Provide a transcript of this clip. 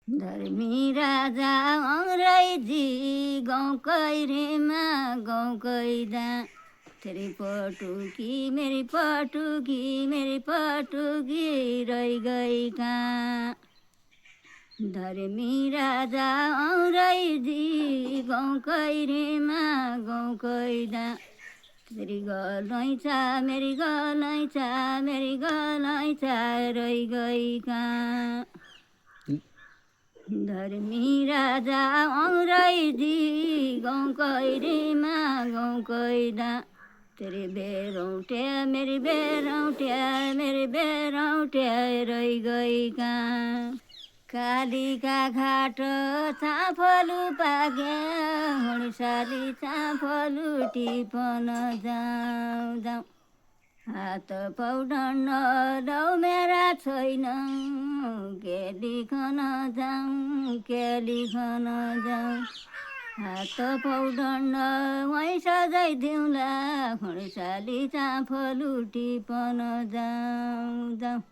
धर्मी राजा अङ्ग्रेजी गाउँकै रेमा गाउँकै दा तेरी पटुकी मेरी पटुकी रहि गई कहाँ। धर्मी राजा अङ्ग्रेजी गाउँकै रेमा गाउँकै दा तेरी मेरी गलैँचा रहि गई कहाँ। धर्मी राजा अङ्ग्रेजी गाउँकै रेमा गाउँकै दा तेरी मेरी बेरौटे रहि गई कहाँ। कालीका घाट चाफलु पाक्या हुँडसाली चाफलु टिपन जाउँ जाउँ। हात पौडन लौ मेरा छैन के लिखन जाउँ। हात पौडन मै सजाइदिउँला खुर्साली चाफलु टिपन जाउँ जाउँ।